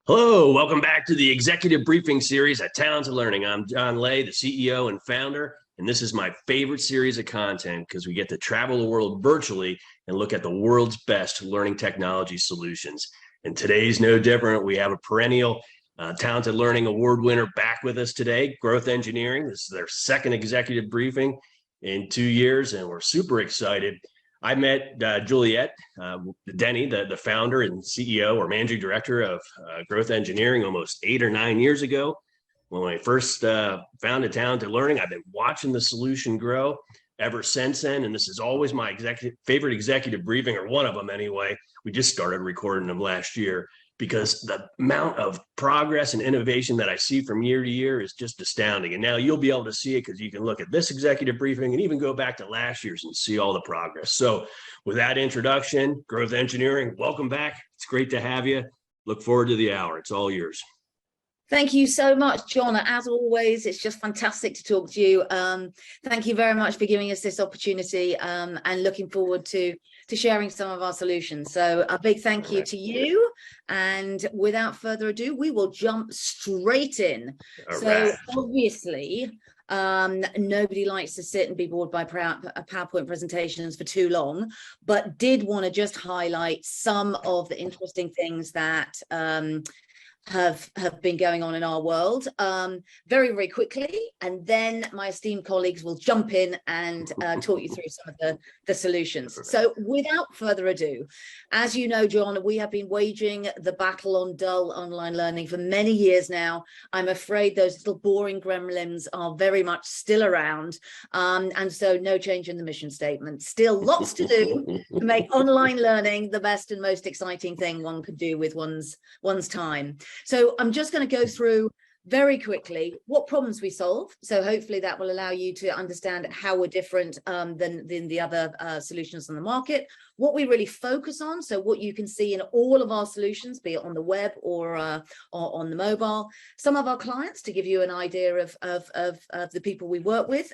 Hello, welcome back to the Executive Briefing Series at Talented Learning. I'm John Lay, the CEO and founder, and this is my favorite series of content because we get to travel the world virtually and look at the world's best learning technology solutions. And today's no different. We have a perennial Talented Learning Award winner back with us today, Growth Engineering. This is their second executive briefing in 2 years, and we're super excited. I met Juliette Denny, the founder and CEO or managing director of Growth Engineering almost 8 or 9 years ago. When I first founded Talented Learning, I've been watching the solution grow ever since then. And this is always my favorite executive briefing, or one of them anyway. We just started recording them last year because the amount of progress and innovation that I see from year to year is just astounding. And now you'll be able to see it because you can look at this executive briefing and even go back to last year's and see all the progress. So with that introduction, Growth Engineering, welcome back. It's great to have you. Look forward to the hour. It's all yours. Thank you so much, John. As always, it's just fantastic to talk to you. Thank you very much for giving us this opportunity and looking forward to sharing some of our solutions. So a big thank you to you. And without further ado, we will jump straight in. Obviously, nobody likes to sit and be bored by PowerPoint presentations for too long, but did want to just highlight some of the interesting things that have been going on in our world very quickly, and then my esteemed colleagues will jump in and talk you through some of the solutions. So without further ado, as you know, John, we have been waging the battle on dull online learning for many years now. I'm afraid those little boring gremlins are very much still around, and so no change in the mission statement. Still lots to do to make online learning the best and most exciting thing one could do with one's time. So I'm just going to go through very quickly what problems we solve. So hopefully that will allow you to understand how we're different than the other solutions on the market, what we really focus on. So what you can see in all of our solutions, be it on the web or on the mobile, some of our clients to give you an idea of the people we work with,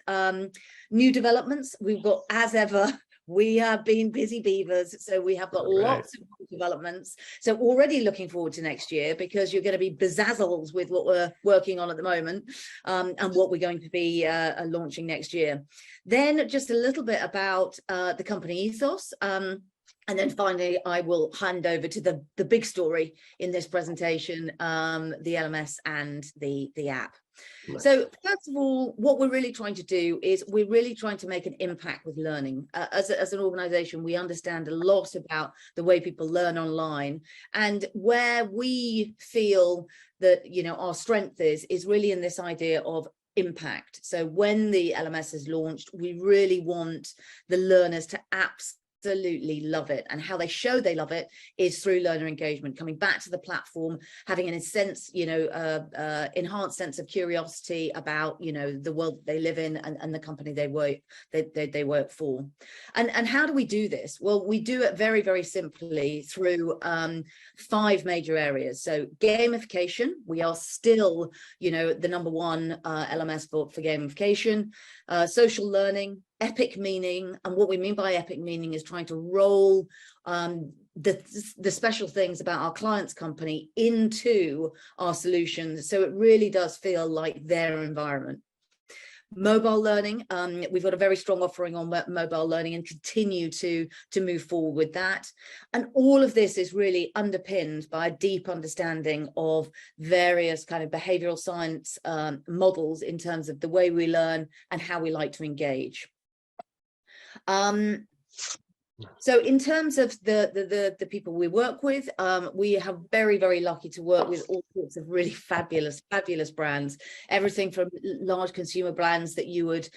new developments. We've got, as ever, we have been busy beavers, so we have got lots of developments. So already looking forward to next year, because you're going to be bezazzled with what we're working on at the moment and what we're going to be launching next year. Then just a little bit about the company ethos. And then finally, I will hand over to the big story in this presentation, the LMS and the app. Nice. So first of all, what we're really trying to do is we're really trying to make an impact with learning. As an organization, we understand a lot about the way people learn online, and where we feel that, you know, our strength is really in this idea of impact. So when the LMS is launched, we really want the learners to absolutely love it, and how they show they love it is through learner engagement, coming back to the platform, having an sense, you know, enhanced sense of curiosity about, you know, the world they live in and the company they work for. And how do we do this? Well, we do it very simply through 5 major areas. So gamification, we are still, you know, the #1 LMS for gamification. Social learning, epic meaning, and what we mean by epic meaning is trying to roll the special things about our client's company into our solutions, so it really does feel like their environment. Mobile learning, we've got a very strong offering on mobile learning and continue to move forward with that. And all of this is really underpinned by a deep understanding of various kind of behavioral science models in terms of the way we learn and how we like to engage. So in terms of the people we work with, we are very lucky to work with all sorts of really fabulous brands, everything from large consumer brands that you would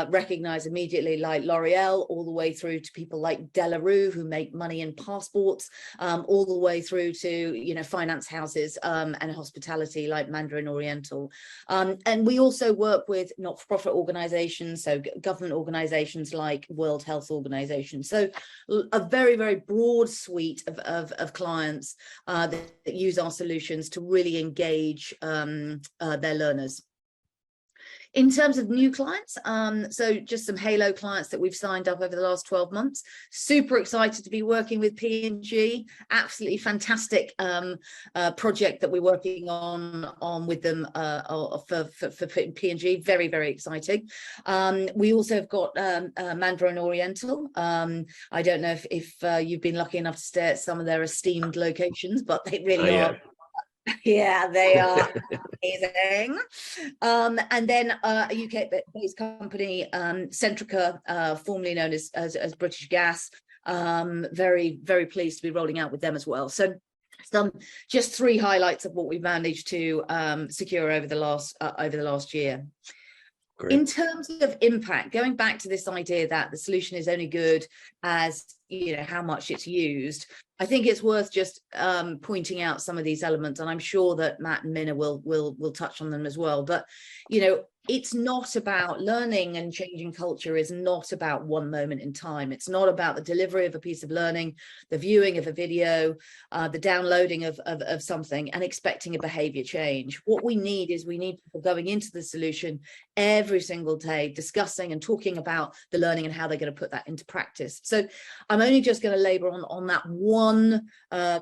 recognize immediately, like L'Oreal, all the way through to people like De La Rue, who make money in passports, all the way through to, you know, finance houses and hospitality like Mandarin Oriental. And we also work with not-for-profit organizations, so government organizations like World Health Organization. So a very broad suite of clients that use our solutions to really engage their learners. In terms of new clients, so just some Halo clients that we've signed up over the last 12 months. Super excited to be working with P&G. Absolutely fantastic project that we're working on with them for P&G. Very, very exciting. We also have got Mandarin Oriental. I don't know if you've been lucky enough to stay at some of their esteemed locations, but they really are. Yeah, they are amazing. And then a UK-based company, Centrica, formerly known as British Gas. Very, very pleased to be rolling out with them as well. So just 3 highlights of what we've managed to secure over the last year. Great. In terms of impact, going back to this idea that the solution is only good as how much it's used, I think it's worth just pointing out some of these elements, and I'm sure that Matt and Minna will touch on them as well. But it's not about learning, and changing culture is not about one moment in time. It's not about the delivery of a piece of learning, the viewing of a video, the downloading of something and expecting a behavior change. What we need people going into the solution every single day, discussing and talking about the learning and how they're going to put that into practice. So I'm only just going to labor on that one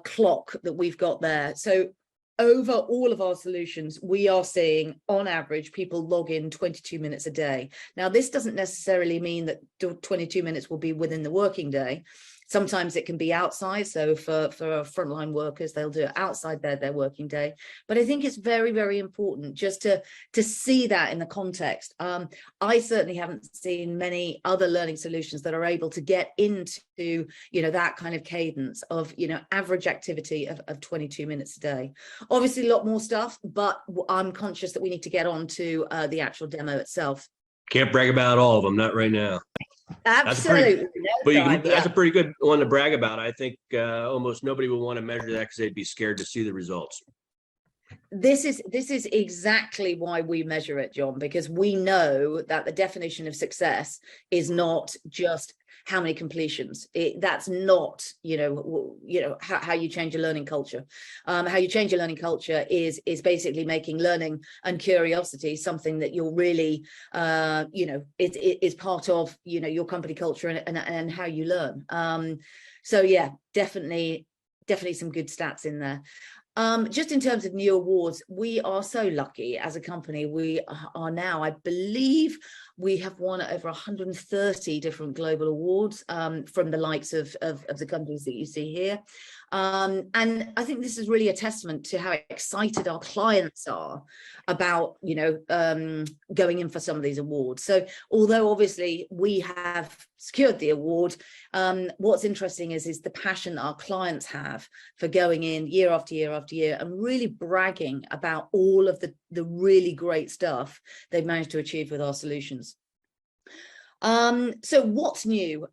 clock that we've got there. So over all of our solutions, we are seeing, on average, people log in 22 minutes a day. Now, this doesn't necessarily mean that 22 minutes will be within the working day. Sometimes it can be outside. So for frontline workers, they'll do it outside their working day. But I think it's very, very important just to see that in the context. I certainly haven't seen many other learning solutions that are able to get into, that kind of cadence of, average activity of 22 minutes a day. Obviously, a lot more stuff, but I'm conscious that we need to get on to the actual demo itself. Can't brag about all of them, not right now. Absolutely. That's a pretty good one to brag about. I think almost nobody would want to measure that because they'd be scared to see the results. This is exactly why we measure it, John, because we know that the definition of success is not just how many completions. That's not, how you change a learning culture. How you change a learning culture is basically making learning and curiosity something that you're really, is part of, your company culture and how you learn. So yeah, definitely some good stats in there. Just in terms of new awards, we are so lucky as a company. We are now, I believe, we have won over 130 different global awards from the likes of the companies that you see here. And I think this is really a testament to how excited our clients are about, going in for some of these awards. So although obviously we have secured the award, what's interesting is the passion that our clients have for going in year after year after year and really bragging about all of the really great stuff they've managed to achieve with our solutions. So what's new?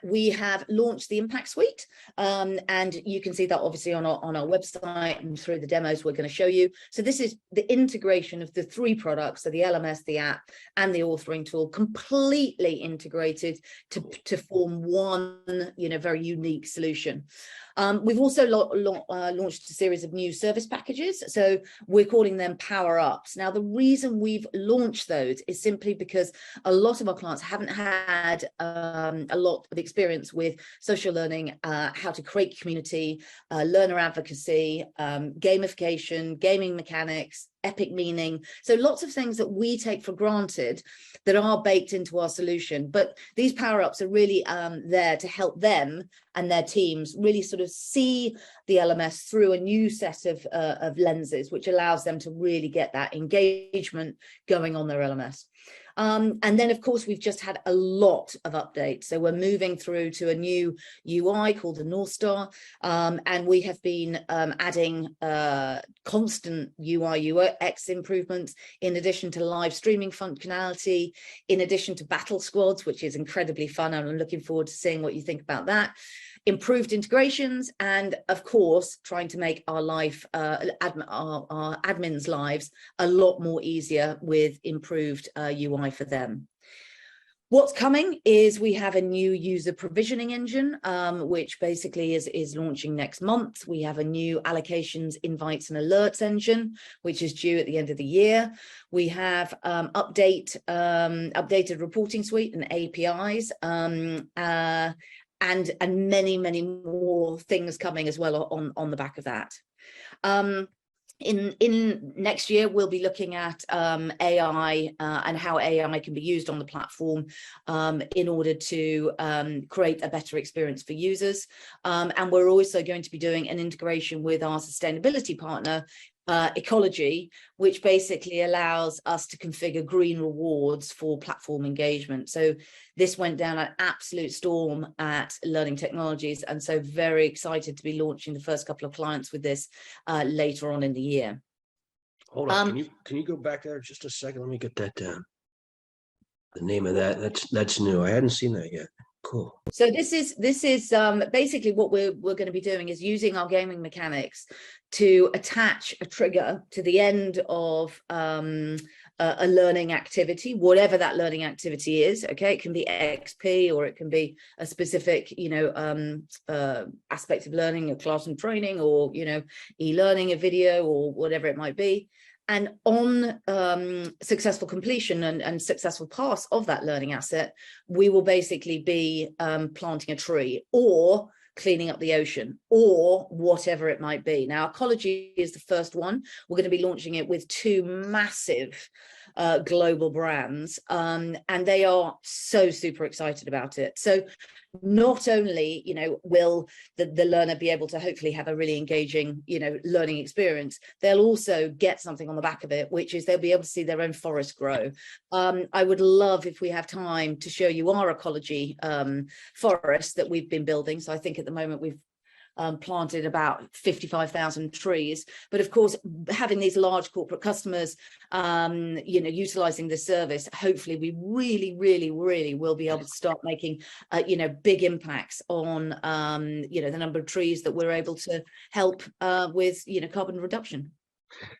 We have launched the Impact Suite, and you can see that obviously on our website and through the demos we're going to show you. So this is the integration of the 3 products, so the LMS, the app, and the authoring tool, completely integrated to form one, very unique solution. We've also launched a series of new service packages. So we're calling them power ups. Now, the reason we've launched those is simply because a lot of our clients haven't had a lot of experience with social learning, how to create community, learner advocacy, gamification, gaming mechanics, epic meaning. So lots of things that we take for granted that are baked into our solution. But these power-ups are really there to help them and their teams really sort of see the LMS through a new set of lenses, which allows them to really get that engagement going on their LMS. And then, of course, we've just had a lot of updates. So we're moving through to a new UI called the North Star. And we have been adding constant UI UX improvements, in addition to live streaming functionality, in addition to battle squads, which is incredibly fun. And I'm looking forward to seeing what you think about that. Improved integrations, and of course, trying to make our life, our admins' lives a lot more easier with improved UI for them. What's coming is we have a new user provisioning engine, which basically is launching next month. We have a new allocations, invites and alerts engine, which is due at the end of the year. We have updated reporting suite and APIs, and many more things coming as well on the back of that. In next year, we'll be looking at AI and how AI can be used on the platform in order to create a better experience for users. And we're also going to be doing an integration with our sustainability partner, Ecology, which basically allows us to configure green rewards for platform engagement. So this went down an absolute storm at Learning Technologies, and so very excited to be launching the first couple of clients with this later on in the year. Hold on, can you go back there just a second? Let me get that down. The name of that's new. I hadn't seen that yet. Cool. So this is basically what we're going to be doing is using our gaming mechanics to attach a trigger to the end of a learning activity, whatever that learning activity is. Okay, it can be XP or it can be a specific, aspect of learning, a classroom training, or e-learning, a video, or whatever it might be. And on successful completion and successful pass of that learning asset, we will basically be planting a tree or cleaning up the ocean or whatever it might be. Now, Ecology is the first one. We're going to be launching it with two massive global brands, and they are so super excited about it. So not only will the learner be able to hopefully have a really engaging learning experience, they'll also get something on the back of it, which is they'll be able to see their own forest grow. I would love, if we have time, to show you our Ecology forest that we've been building. So I think at the moment we've planted about 55,000 trees. But of course, having these large corporate customers, utilizing the service, hopefully we really will be able to start making, big impacts on, the number of trees that we're able to help with, carbon reduction.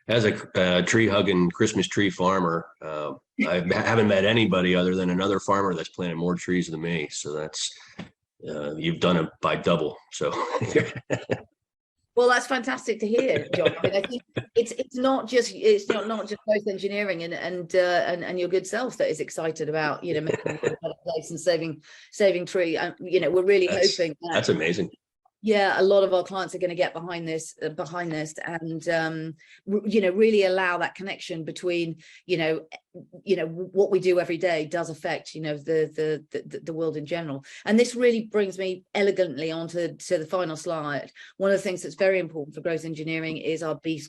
As a tree hugging Christmas tree farmer, I haven't met anybody other than another farmer that's planted more trees than me. So that's you've done it by double. So well, that's fantastic to hear, John. I mean, I think it's not just both engineering and your good self that is excited about making the world a better place and saving tree. We're really hoping that's amazing. Yeah, a lot of our clients are going to get behind this and really allow that connection between what we do every day does affect the world in general. And this really brings me elegantly onto the final slide. One of the things that's very important for growth engineering is our B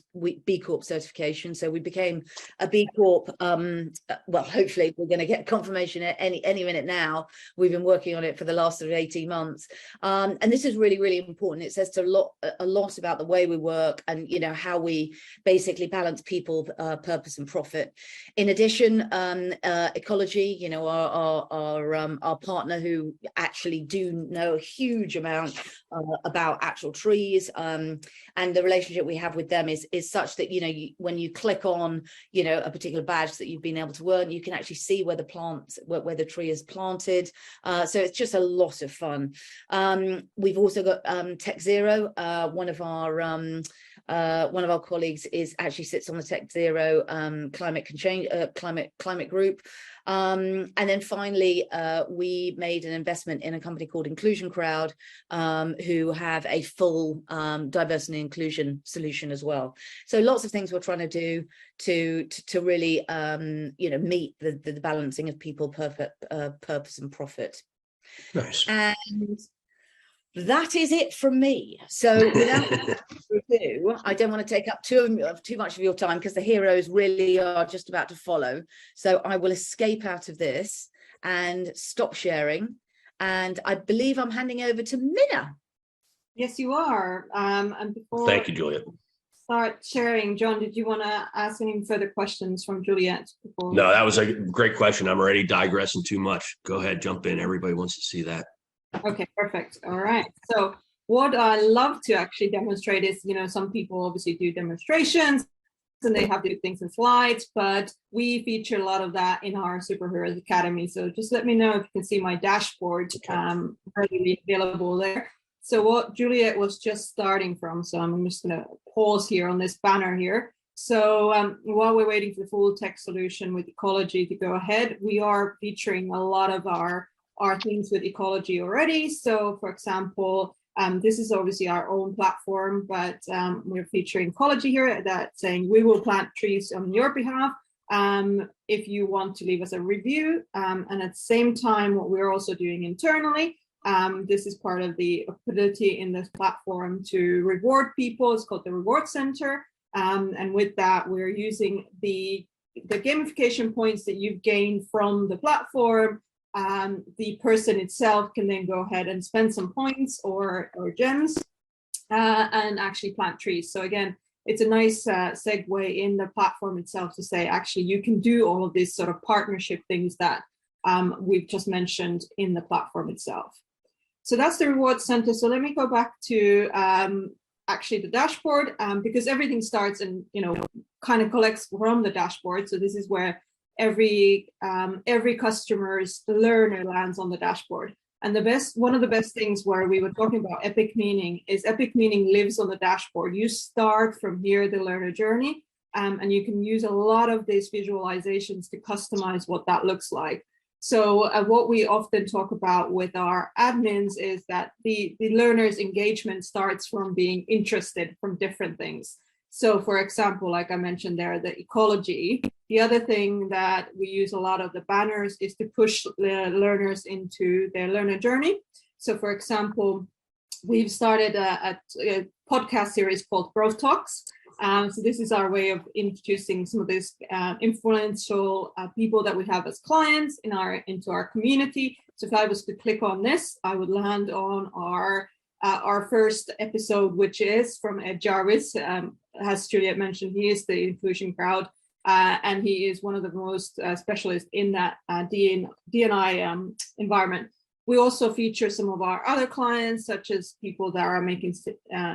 Corp certification. So we became a B Corp. Well, hopefully we're going to get confirmation at any minute now. We've been working on it for the last 18 months, and this is really important. It says a lot about the way we work and how we basically balance people, purpose and profit. In addition, Ecology, our partner, who actually do know a huge amount about actual trees, and the relationship we have with them is such that when you click on a particular badge that you've been able to earn, you can actually see where the tree is planted. So it's just a lot of fun. We've also got Tech Zero. One of our colleagues actually sits on the Tech Zero climate group. And then finally, we made an investment in a company called Inclusion Crowd, who have a full diversity and inclusion solution as well. So lots of things we're trying to do to really meet the balancing of people, purpose and profit. Nice. And that is it from me. So without ado, I don't want to take up too much of your time because the heroes really are just about to follow. So I will escape out of this and stop sharing. And I believe I'm handing over to Minna. Yes, you are. And before thank you, Juliette. Start sharing, John, did you want to ask any further questions from Juliette before? No, that was a great question. I'm already digressing too much. Go ahead, jump in. Everybody wants to see that. Okay, perfect. All right. So what I love to actually demonstrate is, some people obviously do demonstrations and they have to do things in slides, but we feature a lot of that in our Superheroes Academy. So just let me know if you can see my dashboard readily available there. So what Juliette was just starting from, so I'm just going to pause here on this banner here. So while we're waiting for the full text solution with ecology to go ahead, we are featuring a lot of our things with ecology already. So for example, this is obviously our own platform, but we're featuring ecology here that's saying we will plant trees on your behalf if you want to leave us a review. And at the same time, what we're also doing internally, this is part of the ability in this platform to reward people. It's called the Reward Center. And with that, we're using the gamification points that you've gained from the platform. The person itself can then go ahead and spend some points or gems and actually plant trees. So again, it's a nice segue in the platform itself to say, actually, you can do all of these sort of partnership things that we've just mentioned in the platform itself. So that's the reward center. So let me go back to actually the dashboard because everything starts and, kind of collects from the dashboard. So this is where every customer's learner lands on the dashboard. And one of the best things where we were talking about Epic Meaning is Epic Meaning lives on the dashboard. You start from here, the learner journey, and you can use a lot of these visualizations to customize what that looks like. So what we often talk about with our admins is that the learner's engagement starts from being interested from different things. So for example, like I mentioned there, the ecology. The other thing that we use a lot of the banners is to push the learners into their learner journey. So for example, we've started a podcast series called Growth Talks. So this is our way of introducing some of these influential people that we have as clients into our community. So if I was to click on this, I would land on our first episode, which is from Ed Jarvis. As Juliette mentioned, he is the inclusion crowd, and he is one of the most specialists in that D&I environment. We also feature some of our other clients, such as people that are making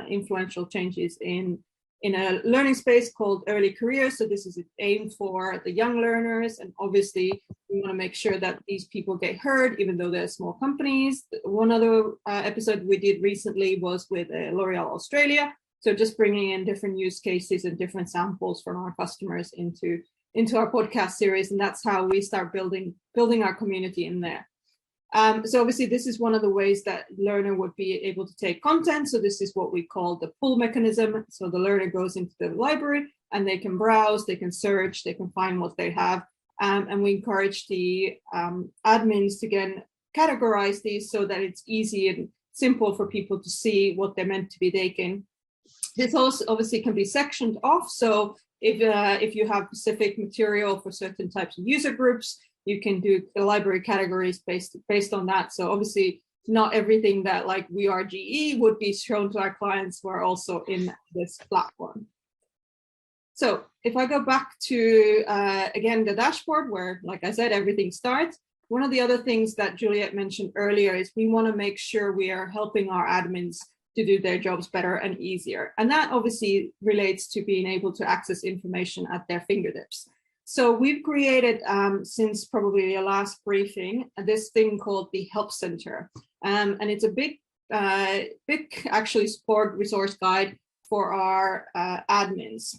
influential changes in a learning space called Early Careers. So this is aimed for the young learners, and obviously we want to make sure that these people get heard, even though they're small companies. One other episode we did recently was with L'Oreal Australia. So just bringing in different use cases and different samples from our customers into our podcast series, and that's how we start building our community in there. So obviously this is one of the ways that learner would be able to take content. So this is what we call the pull mechanism. So the learner goes into the library and they can browse, they can search, they can find what they have. And we encourage the admins to again categorize these so that it's easy and simple for people to see what they're meant to be taking. This also obviously can be sectioned off. So if you have specific material for certain types of user groups, you can do the library categories based on that. So obviously not everything that like We Are GE would be shown to our clients who are also in this platform. So if I go back to, again, the dashboard where, like I said, everything starts. One of the other things that Juliette mentioned earlier is we want to make sure we are helping our admins to do their jobs better and easier. And that obviously relates to being able to access information at their fingertips. So we've created, since probably the last briefing, this thing called the Help Center. And it's a big actually support resource guide for our admins.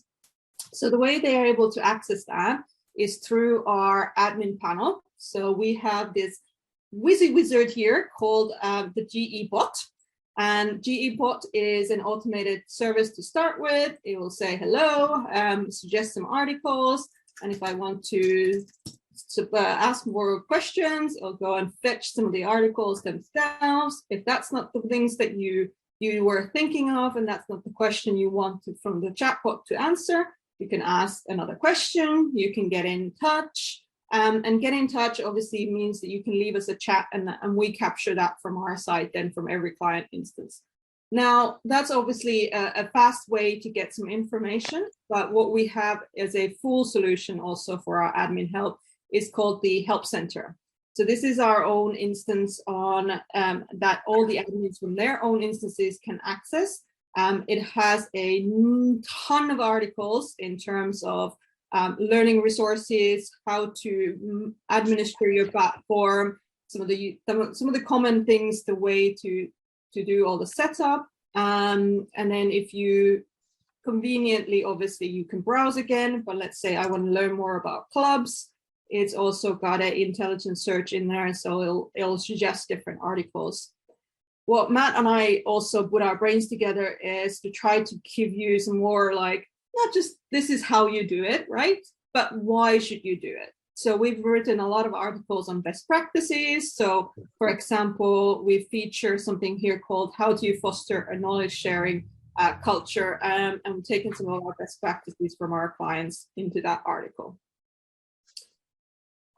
So the way they are able to access that is through our admin panel. So we have this whizzy wizard here called the GE bot. And GE bot is an automated service to start with. It will say hello, suggest some articles. And if I want to ask more questions, it'll go and fetch some of the articles themselves. If that's not the things that you were thinking of, and that's not the question you wanted from the chatbot to answer, you can ask another question, you can get in touch. And get in touch obviously means that you can leave us a chat and we capture that from our side, then from every client instance. Now, that's obviously a fast way to get some information, but what we have as a full solution also for our admin help is called the Help Center. So this is our own instance on that all the admins from their own instances can access. It has a ton of articles in terms of learning resources, how to administer your platform, some of the common things, the way to do all the setup. And then if you conveniently, obviously you can browse again, but let's say I want to learn more about clubs. It's also got an intelligent search in there, so it'll suggest different articles. What Matt and I also put our brains together is to try to give you some more, like, not just this is how you do it, right? But why should you do it? So we've written a lot of articles on best practices. So for example, we feature something here called How Do You Foster a Knowledge Sharing Culture? And we've taken some of our best practices from our clients into that article.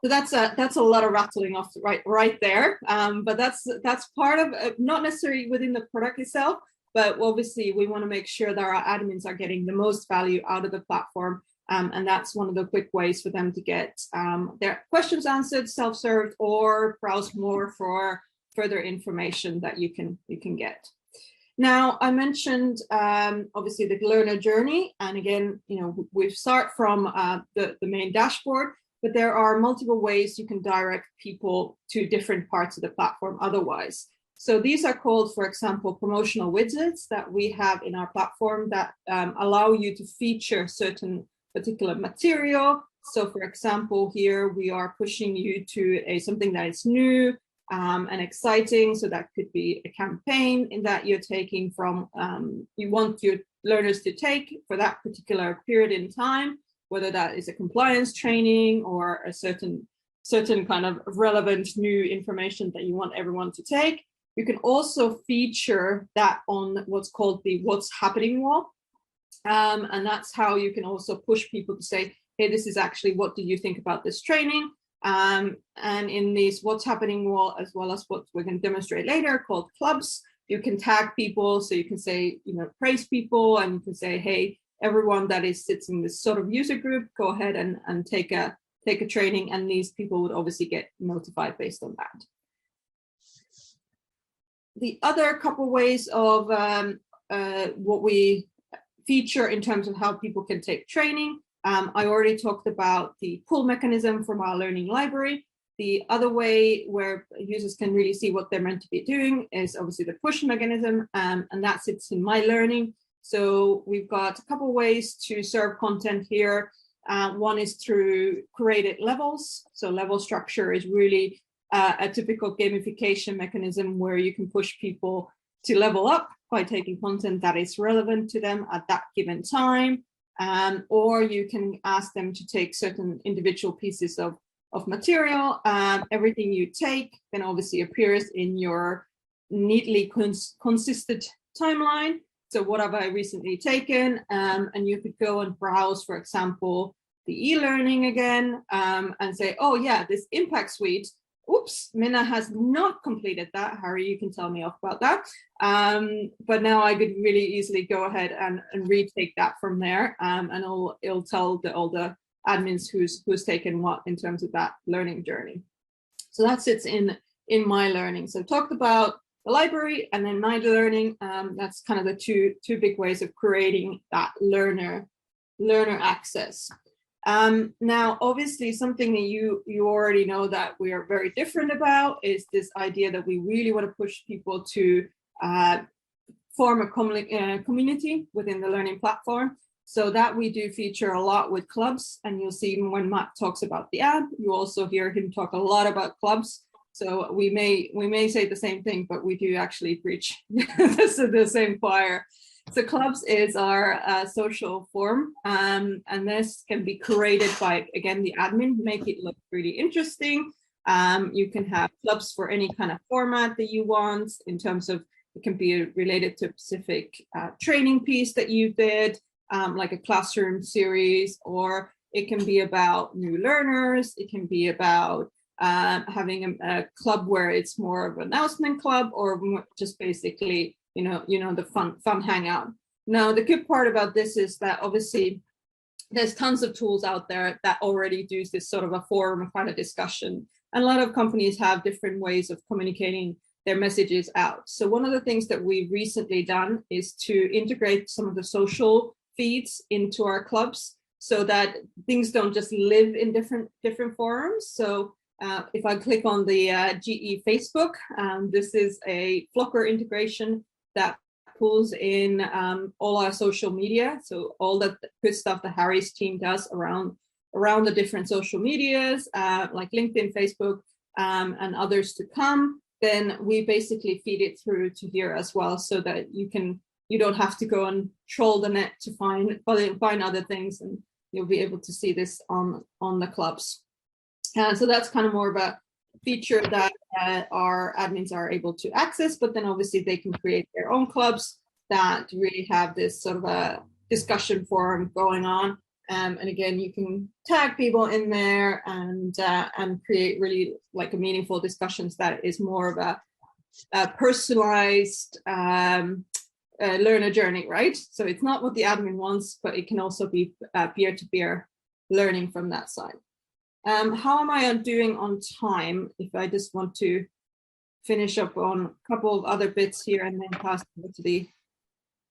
So that's a lot of rattling off right there. But that's part of, not necessarily within the product itself, but obviously we want to make sure that our admins are getting the most value out of the platform. And that's one of the quick ways for them to get their questions answered, self-served, or browse more for further information that you can get. Now, I mentioned obviously the learner journey, and again, we start from the main dashboard, but there are multiple ways you can direct people to different parts of the platform otherwise. So these are called, for example, promotional widgets that we have in our platform that allow you to feature certain particular material. So for example, here we are pushing you to something that is new and exciting. So that could be a campaign in that you're taking from, you want your learners to take for that particular period in time, whether that is a compliance training or a certain kind of relevant new information that you want everyone to take. You can also feature that on what's called the What's Happening wall. And that's how you can also push people to say, hey, this is actually, what do you think about this training? And in this What's Happening wall, as well as what we're going to demonstrate later, called clubs, you can tag people. So you can say, praise people, and you can say, hey, everyone that sits in this sort of user group, go ahead and take a training, and these people would obviously get notified based on that. The other couple ways of what we feature in terms of how people can take training, I already talked about the pull mechanism from our learning library. The other way where users can really see what they're meant to be doing is obviously the push mechanism, and that sits in My Learning. So we've got a couple ways to serve content here. One is through created levels. So level structure is really a typical gamification mechanism where you can push people to level up by taking content that is relevant to them at that given time. Or you can ask them to take certain individual pieces of material. Everything you take then obviously appears in your neatly consistent timeline. So what have I recently taken? And you could go and browse, for example, the eLearning again, and say, oh yeah, this impact suite, oops, Minna has not completed that. Harry, you can tell me off about that. But now I could really easily go ahead and retake that from there. And it'll tell all the admins who's taken what in terms of that learning journey. So that sits in My Learning. So talked about the library and then My Learning. That's kind of the two big ways of creating that learner access. Now, obviously, something that you already know that we are very different about is this idea that we really want to push people to form a community within the learning platform. So that we do feature a lot with clubs, and you'll see when Matt talks about the app, you also hear him talk a lot about clubs. So we may say the same thing, but we do actually preach the same choir. So clubs is our social forum, and this can be created by, again, the admin, make it look really interesting. You can have clubs for any kind of format that you want, in terms of, it can be related to a specific training piece that you did, like a classroom series, or it can be about new learners. It can be about having a club where it's more of an announcement club, or just basically, the fun hangout. Now, the good part about this is that obviously there's tons of tools out there that already do this sort of a forum kind of discussion. And a lot of companies have different ways of communicating their messages out. So one of the things that we've recently done is to integrate some of the social feeds into our clubs so that things don't just live in different forums. So if I click on the GE Facebook, this is a Flocker integration that pulls in all our social media. So all the good stuff that Harry's team does around the different social medias, like LinkedIn, Facebook, and others to come. Then we basically feed it through to here as well, so that you don't have to go and troll the net to find other things, and you'll be able to see this on the clubs. So that's kind of more of a feature that our admins are able to access, but then obviously they can create their own clubs that really have this sort of a discussion forum going on. And again, you can tag people in there and create really like a meaningful discussions that is more of a personalized learner journey, right? So it's not what the admin wants, but it can also be peer-to-peer learning from that side. How am I doing on time? If I just want to finish up on a couple of other bits here and then pass over to the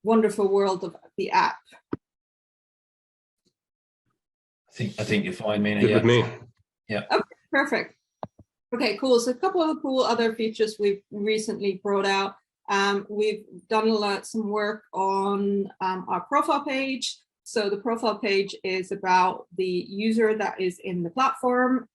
wonderful world of the app. I think you're fine, Mina. Good with me. Yeah. Okay, perfect. Okay, cool. So a couple of cool other features we've recently brought out. We've done some work on our profile page. So the profile page is about the user that is in the platform.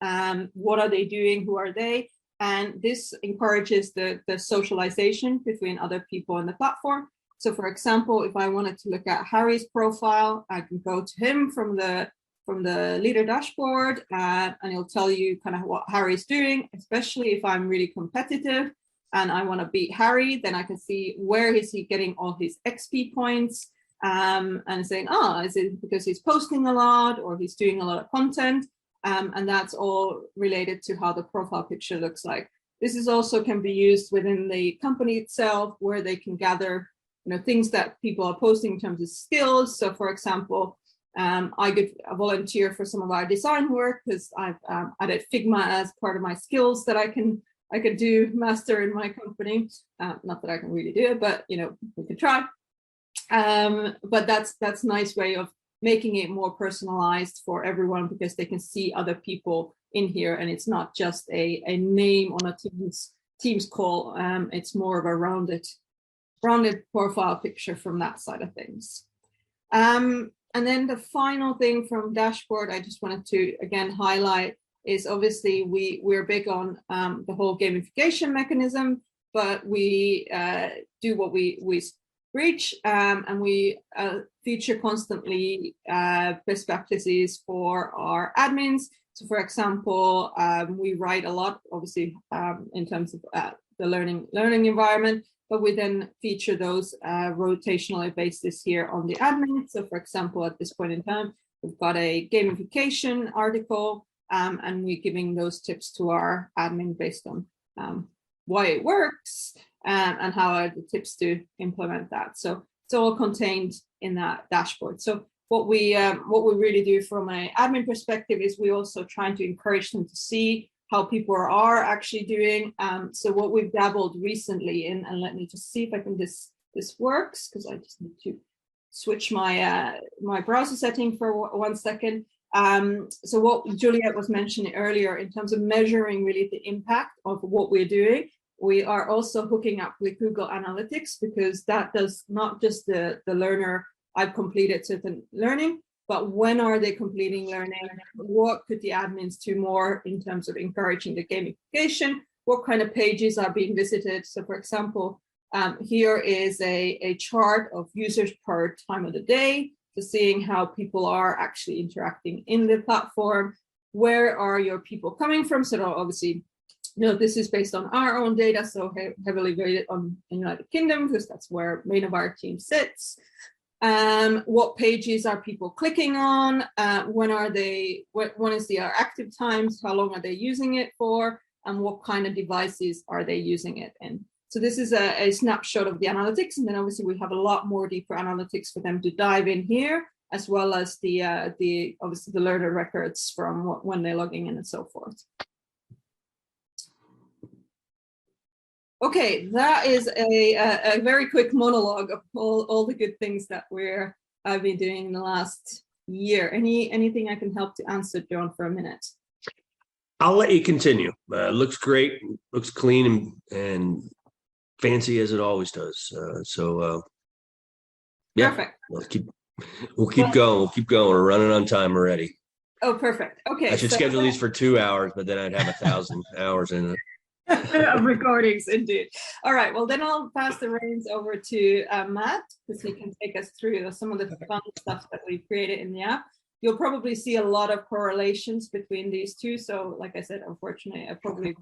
What are they doing? Who are they? And this encourages the socialization between other people on the platform. So for example, if I wanted to look at Harry's profile, I can go to him from the leader dashboard, and it'll tell you kind of what Harry's doing, especially if I'm really competitive and I want to beat Harry, then I can see where is he getting all his XP points, and saying, is it because he's posting a lot or he's doing a lot of content? And that's all related to how the profile picture looks like. This is also can be used within the company itself, where they can gather things that people are posting in terms of skills. So for example, I could volunteer for some of our design work because I've added Figma as part of my skills that I could do master in my company. Not that I can really do it, but we could try. But that's a nice way of making it more personalized for everyone, because they can see other people in here, and it's not just a name on a Teams call. It's more of a rounded profile picture from that side of things. And then the final thing from dashboard I just wanted to again highlight is obviously we're big on the whole gamification mechanism, but we do what we preach, and we feature constantly best practices for our admins. So for example, we write a lot, obviously, in terms of the learning environment, but we then feature those rotationally basis here on the admin. So for example, at this point in time, we've got a gamification article, and we're giving those tips to our admin based on why it works and how are the tips to implement that. So it's all contained in that dashboard. So what we really do from an admin perspective is we also trying to encourage them to see how people are actually doing. So what we've dabbled recently in, and let me just see if I can this works, because I just need to switch my my browser setting for 1 second. So what Juliette was mentioning earlier in terms of measuring really the impact of what we're doing, we are also hooking up with Google Analytics, because that does not just the learner, I've completed certain learning, but when are they completing learning? What could the admins do more in terms of encouraging the gamification? What kind of pages are being visited? So for example, here is a chart of users per time of the day, to seeing how people are actually interacting in the platform. Where are your people coming from? So obviously, this is based on our own data, so heavily weighted on the United Kingdom, because that's where main of our team sits. What pages are people clicking on? When is their active times? How long are they using it for? And what kind of devices are they using it in? So this is a snapshot of the analytics, and then obviously we have a lot more deeper analytics for them to dive in here, as well as the obviously the learner records from when they're logging in and so forth. Okay, that is a very quick monologue of all the good things that I've been doing in the last year. Anything I can help to answer, John, for a minute? I'll let you continue. Looks great, looks clean and fancy as it always does. Yeah, Perfect. We'll keep going. We'll keep going. We're running on time already. Oh, perfect. Okay. I should schedule these for 2 hours, but then I'd have 1,000 hours in it. Of recordings, indeed. All right, well, then I'll pass the reins over to Matt, because he can take us through some of the fun stuff that we created in the app. You'll probably see a lot of correlations between these two. So like I said, unfortunately, I've probably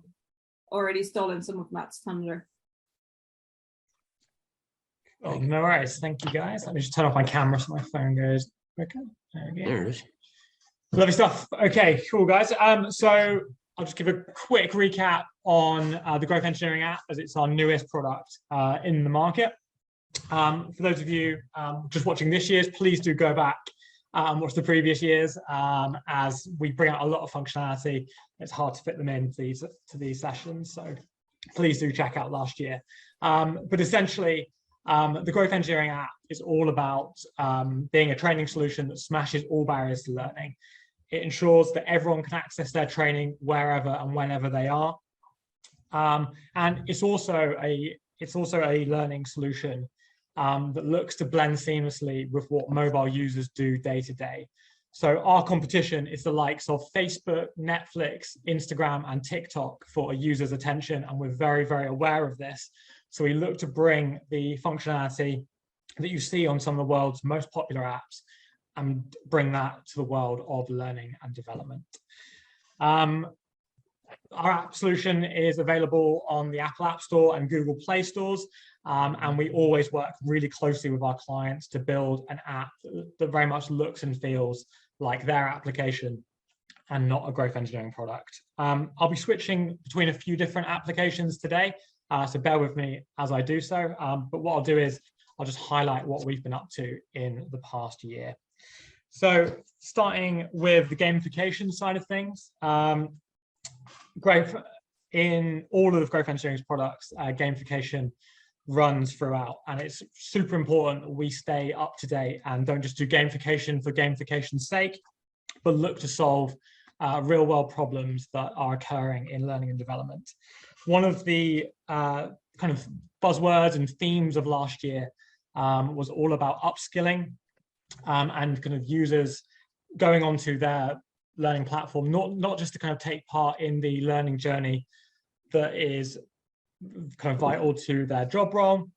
already stolen some of Matt's thunder. Oh, no worries. Thank you, guys. Let me just turn off my camera so my phone goes quicker. There we go. There it is. Lovely stuff. Okay, cool, guys. So I'll just give a quick recap on the Growth Engineering app, as it's our newest product in the market. For those of you just watching this year's, please do go back and watch the previous years, as we bring out a lot of functionality. It's hard to fit them in to these sessions, so please do check out last year. But essentially, the Growth Engineering app is all about being a training solution that smashes all barriers to learning. It ensures that everyone can access their training wherever and whenever they are. And it's also a learning solution that looks to blend seamlessly with what mobile users do day to day. So our competition is the likes of Facebook, Netflix, Instagram, and TikTok for a user's attention, and we're very, very aware of this. So we look to bring the functionality that you see on some of the world's most popular apps and bring that to the world of learning and development. Our app solution is available on the Apple App Store and Google Play Stores, and we always work really closely with our clients to build an app that very much looks and feels like their application and not a growth engineering product. I'll be switching between a few different applications today, so bear with me as I do so, but what I'll do is I'll just highlight what we've been up to in the past year. So starting with the gamification side of things, in all of Growth Engineering's products, gamification runs throughout, and it's super important that we stay up to date and don't just do gamification for gamification's sake, but look to solve real world problems that are occurring in learning and development. One of the kind of buzzwords and themes of last year was all about upskilling and kind of users going onto their learning platform, not just to kind of take part in the learning journey that is kind of vital to their job role,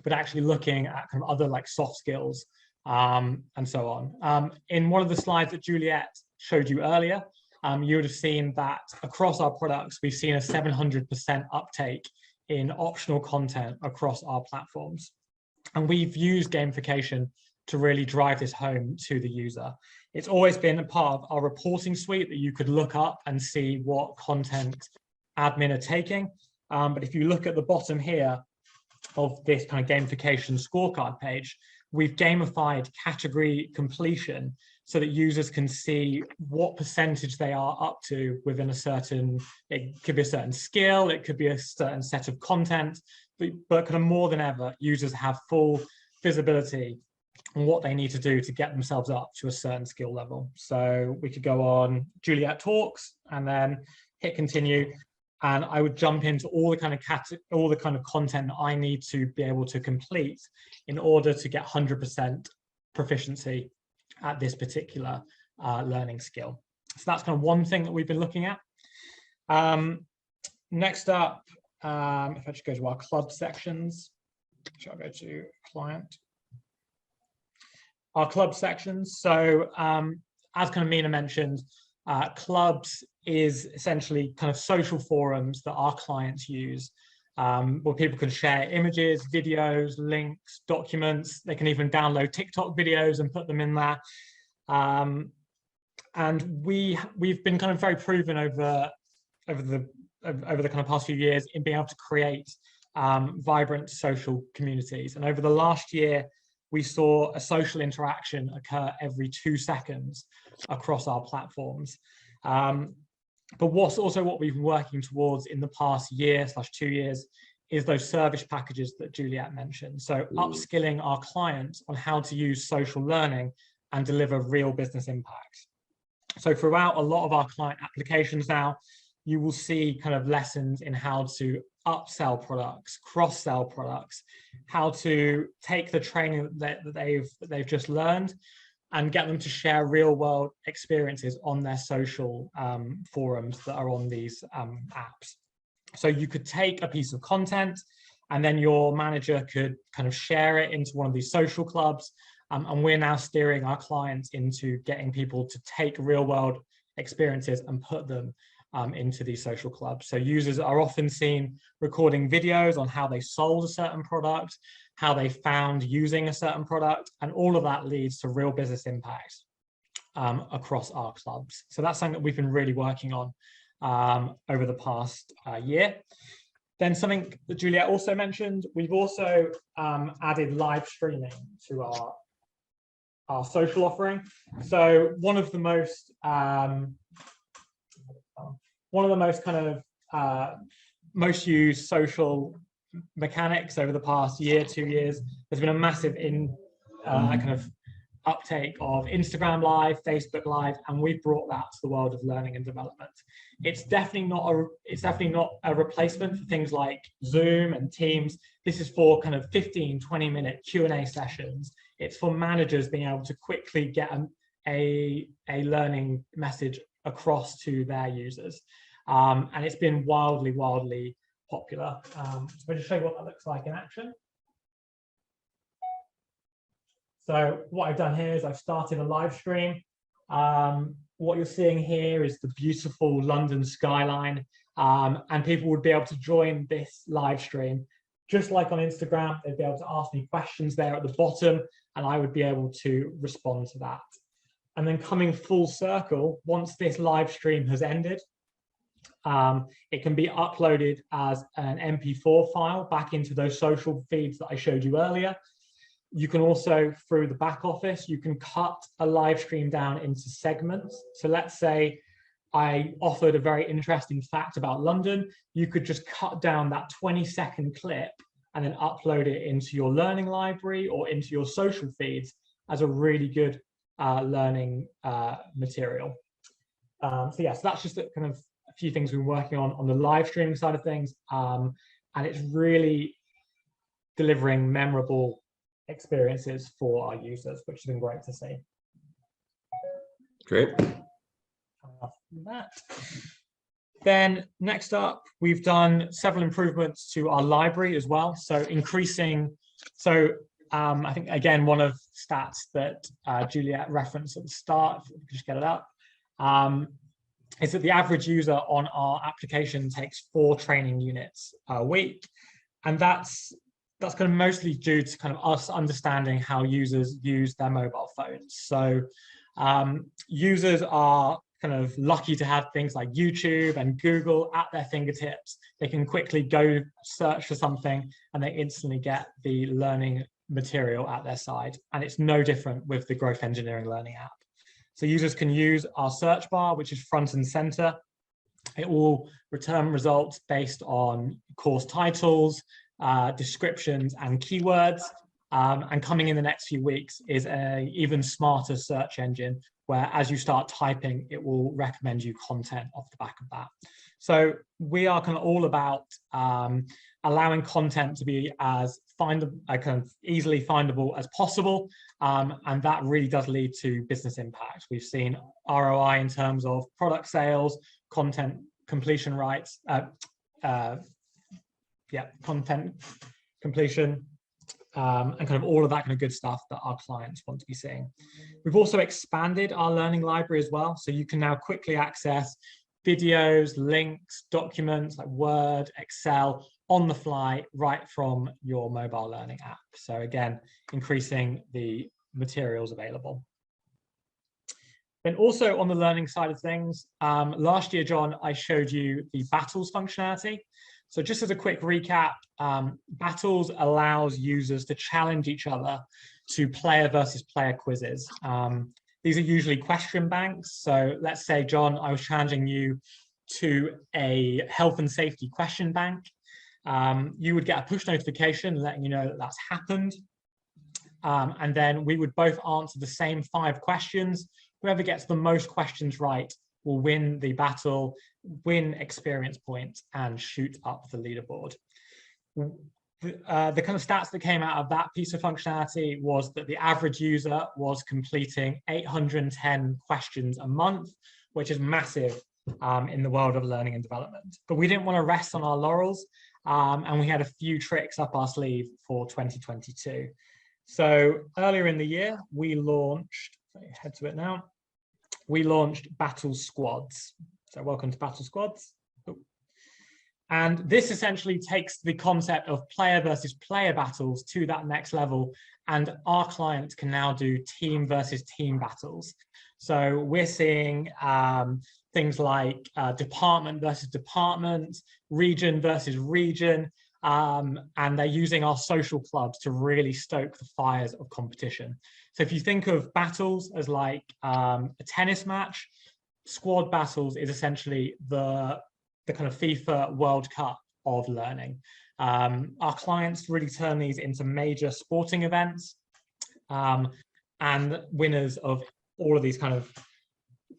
but actually looking at kind of other like soft skills and so on. In one of the slides that Juliette showed you earlier, you would have seen that across our products, we've seen a 700% uptake in optional content across our platforms. And we've used gamification to really drive this home to the user. It's always been a part of our reporting suite that you could look up and see what content admin are taking. But if you look at the bottom here of this kind of gamification scorecard page, we've gamified category completion so that users can see what percentage they are up to within a certain, it could be a certain skill, it could be a certain set of content, but kind of more than ever, users have full visibility on what they need to do to get themselves up to a certain skill level. So we could go on Juliette Talks and then hit continue, and I would jump into all the kind of content that I need to be able to complete in order to get 100% proficiency at this particular learning skill. So that's kind of one thing that we've been looking at. Next up, if I just go to our club sections, shall I go to client? Our club sections. So as kind of Mina mentioned, clubs is essentially kind of social forums that our clients use, where people can share images, videos, links, documents. They can even download TikTok videos and put them in there. And we've been kind of very proven over the kind of past few years in being able to create vibrant social communities. And over the last year, we saw a social interaction occur every 2 seconds across our platforms. But what we've been working towards in the past year/2 years is those service packages that Juliette mentioned. So upskilling our clients on how to use social learning and deliver real business impact. So throughout a lot of our client applications now, you will see kind of lessons in how to upsell products, cross-sell products, how to take the training that they've just learned and get them to share real-world experiences on their social forums that are on these apps. So you could take a piece of content and then your manager could kind of share it into one of these social clubs. And we're now steering our clients into getting people to take real world experiences and put them into these social clubs. So users are often seen recording videos on how they sold a certain product, how they found using a certain product, and all of that leads to real business impact across our clubs. So that's something that we've been really working on over the past year. Then something that Juliette also mentioned, we've also added live streaming to our social offering. So one of the most kind of most used social mechanics over the past year, 2 years, there's been a massive kind of uptake of Instagram Live, Facebook Live, and we've brought that to the world of learning and development. It's definitely not a replacement for things like Zoom and Teams. This is for kind of 15-20-minute Q&A sessions. It's for managers being able to quickly get a learning message across to their users. And it's been wildly popular. So I'm going to show you what that looks like in action. So what I've done here is I've started a live stream. What you're seeing here is the beautiful London skyline, and people would be able to join this live stream. Just like on Instagram, they'd be able to ask me questions there at the bottom, and I would be able to respond to that. And then coming full circle, once this live stream has ended, it can be uploaded as an MP4 file back into those social feeds that I showed you earlier. You can also, through the back office, you can cut a live stream down into segments. So let's say I offered a very interesting fact about London. You could just cut down that 20-second clip and then upload it into your learning library or into your social feeds as a really good learning material. So yeah, so that's just a kind of a few things we've been working on the live streaming side of things. And it's really delivering memorable experiences for our users, which has been great to see. Great. Then next up, we've done several improvements to our library as well. So increasing, so I think again, one of stats that Juliette referenced at the start, if we could just get it up, is that the average user on our application takes 4 training units a week. And that's kind of mostly due to kind of us understanding how users use their mobile phones. So users are kind of lucky to have things like YouTube and Google at their fingertips. They can quickly go search for something and they instantly get the learning material at their side. And it's no different with the Growth Engineering Learning app. So users can use our search bar, which is front and center. It will return results based on course titles, descriptions and keywords, and coming in the next few weeks is an even smarter search engine where as you start typing, it will recommend you content off the back of that. So we are kind of all about allowing content to be as kind of easily findable as possible, and that really does lead to business impact. We've seen ROI in terms of product sales, content completion rates, content completion, and kind of all of that kind of good stuff that our clients want to be seeing. We've also expanded our learning library as well. So you can now quickly access videos, links, documents like Word, Excel on the fly right from your mobile learning app. So again, increasing the materials available. Then also on the learning side of things, last year, John, I showed you the battles functionality. So just as a quick recap, battles allows users to challenge each other to player versus player quizzes. These are usually question banks. So let's say, John, I was challenging you to a health and safety question bank. You would get a push notification letting you know that that's happened. And then we would both answer the same 5 questions. Whoever gets the most questions right will win the battle, win experience points, and shoot up the leaderboard. The kind of stats that came out of that piece of functionality was that the average user was completing 810 questions a month, which is massive in the world of learning and development. But we didn't want to rest on our laurels, and we had a few tricks up our sleeve for 2022. So earlier in the year, we launched, head to it now, we launched Battle Squads. So welcome to Battle Squads. And this essentially takes the concept of player versus player battles to that next level. And our clients can now do team versus team battles. So we're seeing things like department versus department, region versus region. And they're using our social clubs to really stoke the fires of competition. So if you think of battles as like a tennis match, squad battles is essentially the kind of FIFA World Cup of learning. Our clients really turn these into major sporting events, and winners of all of these kind of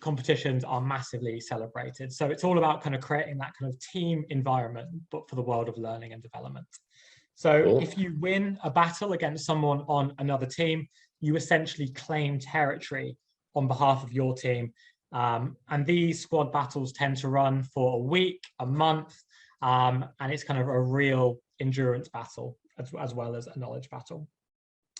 competitions are massively celebrated. So it's all about kind of creating that kind of team environment, but for the world of learning and development. So Cool. If you win a battle against someone on another team, you essentially claim territory on behalf of your team. And these squad battles tend to run for a week, a month, and it's kind of a real endurance battle as well as a knowledge battle.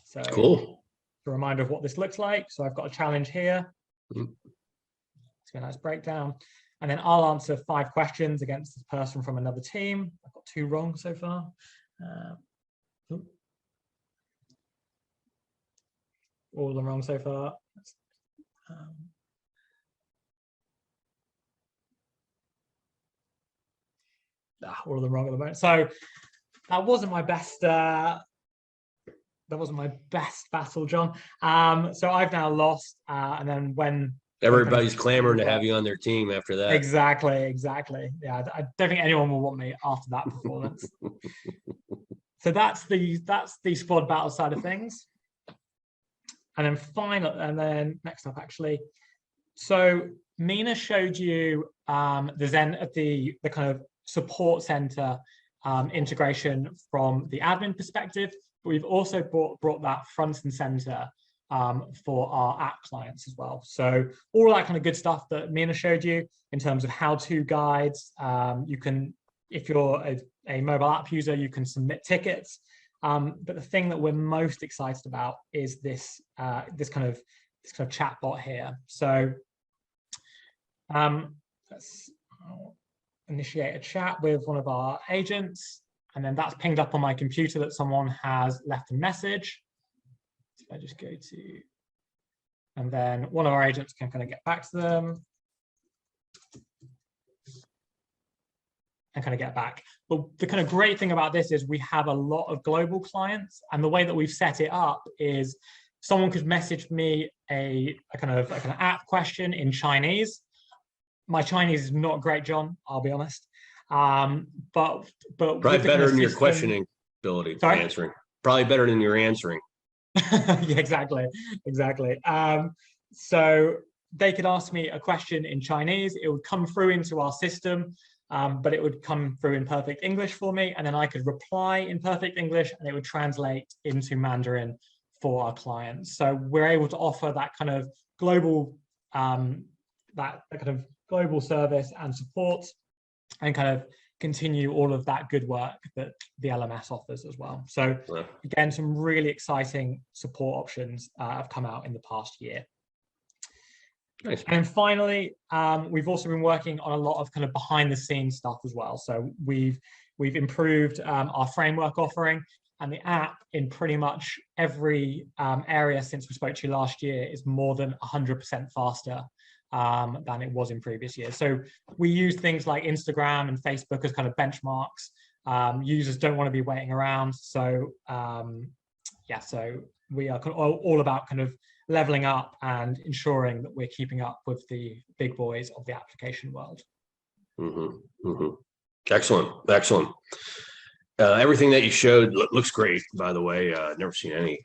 So Cool. a reminder of what this looks like. So I've got a challenge here. Mm. It's a nice breakdown. And then I'll answer 5 questions against this person from another team. I've got 2 wrong so far. All of them wrong so far. All of them wrong at the moment. So that wasn't my best. That wasn't my best battle, John. So I've now lost. And then when Everybody's clamoring to have you on their team after that. Exactly. Yeah, I don't think anyone will want me after that performance. So that's the squad battle side of things. And then next up, actually. So Mina showed you the kind of support center integration from the admin perspective, but we've also brought that front and center for our app clients as well. So all that kind of good stuff that Mina showed you in terms of how-to guides. You can, if you're a mobile app user, you can submit tickets. But the thing that we're most excited about is this kind of chat bot here. So let's initiate a chat with one of our agents, and then that's pinged up on my computer that someone has left a message. So I just go to, and then one of our agents can kind of get back to them and kind of get back. But the kind of great thing about this is we have a lot of global clients, and the way that we've set it up is someone could message me a kind of app question in Chinese. My Chinese is not great, John, I'll be honest. But probably better than your questioning ability. Sorry? Answering. Probably better than your answering. Yeah, exactly. So they could ask me a question in Chinese. It would come through into our system, but it would come through in perfect English for me, and then I could reply in perfect English, and it would translate into Mandarin for our clients. So we're able to offer that kind of global, that kind of global service and support, and kind of continue all of that good work that the LMS offers as well. So again, some really exciting support options have come out in the past year. Nice. And then finally, we've also been working on a lot of kind of behind the scenes stuff as well. So we've improved our framework offering, and the app in pretty much every area since we spoke to you last year is more than 100% faster than it was in previous years. So we use things like Instagram and Facebook as kind of benchmarks. Users don't want to be waiting around. So yeah, so we are all about kind of leveling up and ensuring that we're keeping up with the big boys of the application world. Mm-hmm. Mm-hmm. Excellent. Everything that you showed looks great, by the way. Never seen any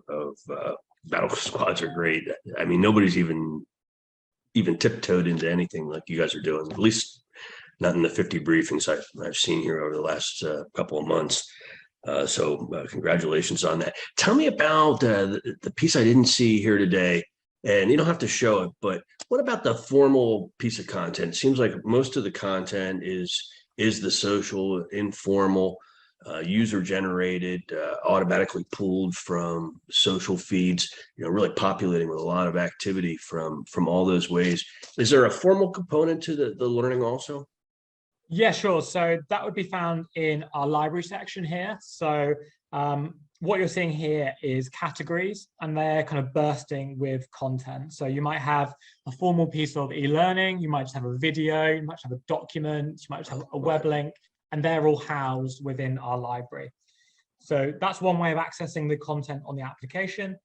of battle squads are great. I mean, nobody's even tiptoed into anything like you guys are doing, at least not in the 50 briefings I've seen here over the last couple of months. So congratulations on that. Tell me about the piece I didn't see here today, and you don't have to show it, but what about the formal piece of content? It seems like most of the content is the social, informal, user generated, automatically pulled from social feeds, really populating with a lot of activity from all those ways. Is there a formal component to the learning also? Yeah, sure. So that would be found in our library section here. So what you're seeing here is categories, and they're kind of bursting with content. So you might have a formal piece of e-learning, you might just have a video, you might have a document, you might just have a web link, and they're all housed within our library. So that's one way of accessing the content on the application.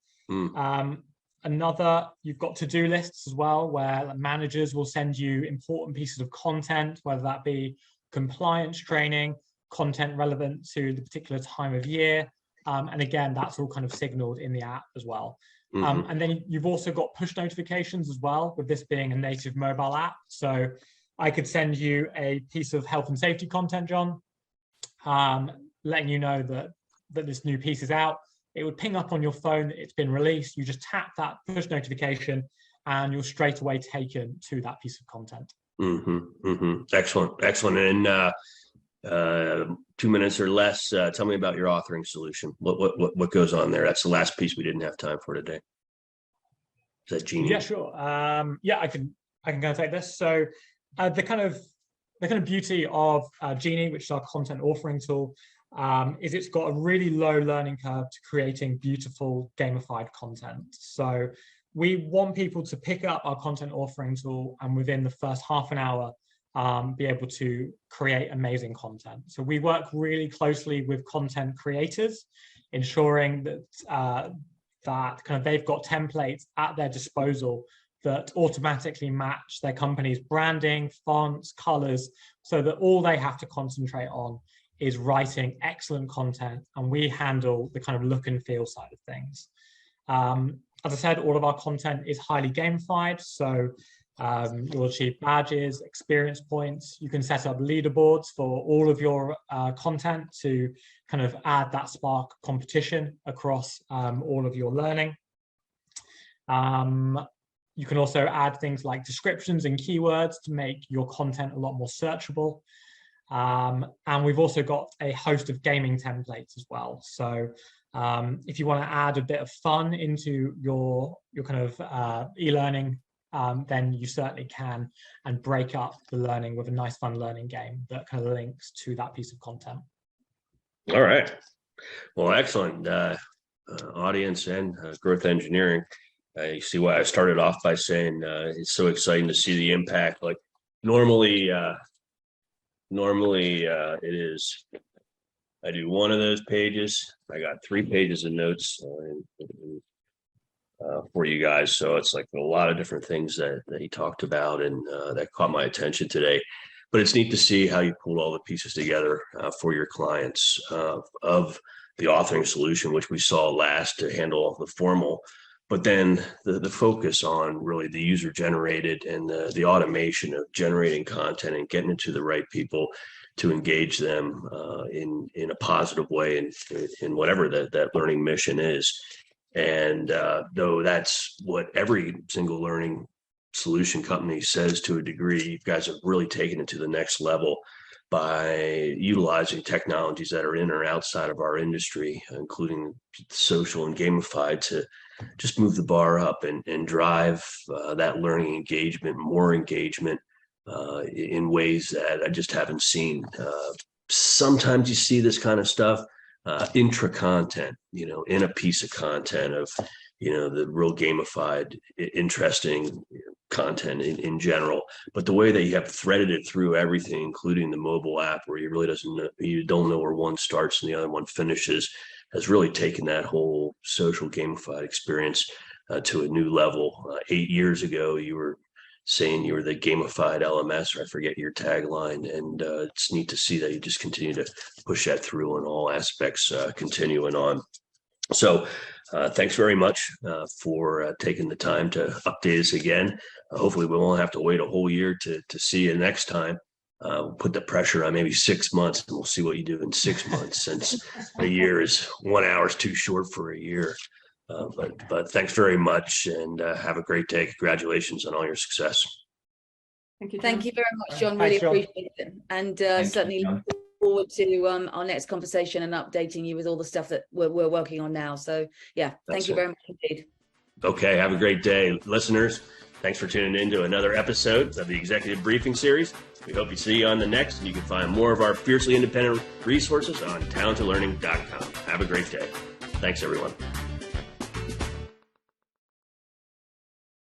Another, you've got to-do lists as well, where managers will send you important pieces of content, whether that be compliance training, content relevant to the particular time of year. And again, that's all kind of signaled in the app as well. And then you've also got push notifications as well, with this being a native mobile app. So I could send you a piece of health and safety content, John, letting you know that this new piece is out. It would ping up on your phone that it's been released. You just tap that push notification and you're straight away taken to that piece of content. Excellent. And 2 minutes or less, tell me about your authoring solution. What goes on there? That's the last piece we didn't have time for today. Is that Genie? Yeah, sure. Yeah, I can kind of take this. So the kind of beauty of Genie, which is our content authoring tool, is it's got a really low learning curve to creating beautiful gamified content. So we want people to pick up our content authoring tool and within the first half an hour be able to create amazing content. So we work really closely with content creators, ensuring that kind of they've got templates at their disposal that automatically match their company's branding, fonts, colors, so that all they have to concentrate on is writing excellent content, and we handle the kind of look and feel side of things. As I said, all of our content is highly gamified, so you'll achieve badges, experience points. You can set up leaderboards for all of your content to kind of add that spark competition across all of your learning. You can also add things like descriptions and keywords to make your content a lot more searchable. And we've also got a host of gaming templates as well. So if you want to add a bit of fun into your kind of e-learning, then you certainly can, and break up the learning with a nice fun learning game that kind of links to that piece of content. All right. Well, excellent. Audience and growth engineering. You see why I started off by saying it's so exciting to see the impact. Like normally it is, I do one of those pages. I got 3 pages of notes for you guys. So it's like a lot of different things that he talked about, and that caught my attention today. But it's neat to see how you pulled all the pieces together for your clients of the authoring solution, which we saw last to handle the formal, but then the focus on really the user generated and the automation of generating content and getting it to the right people to engage them in a positive way in whatever that learning mission is. And though that's what every single learning solution company says to a degree, you guys have really taken it to the next level by utilizing technologies that are in or outside of our industry, including social and gamified, to just move the bar up and drive that learning engagement, more engagement in ways that I just haven't seen. Sometimes you see this kind of stuff, intra content, in a piece of content of, the real gamified, interesting content in general. But the way that you have threaded it through everything, including the mobile app, where you don't know where one starts and the other one finishes, has really taken that whole social gamified experience to a new level. 8 years ago, you were saying you were the gamified LMS, or I forget your tagline. And it's neat to see that you just continue to push that through in all aspects, continuing on. So thanks very much for taking the time to update us again. Hopefully we won't have to wait a whole year to see you next time. We'll put the pressure on maybe 6 months, and we'll see what you do in 6 months, since a year is 1 hour is too short for a year. But thanks very much, and have a great day. Congratulations on all your success. Thank you. Thank you very much, John. Thanks, Really John. appreciate it. And Thank you, certainly John. look forward to our next conversation and updating you with all the stuff that we're working on now. So yeah, thank you very much indeed. Okay, have a great day, listeners. Thanks for tuning in to another episode of the Executive Briefing Series. We hope to see you on the next, and you can find more of our fiercely independent resources on talentedlearning.com. Have a great day. Thanks, everyone.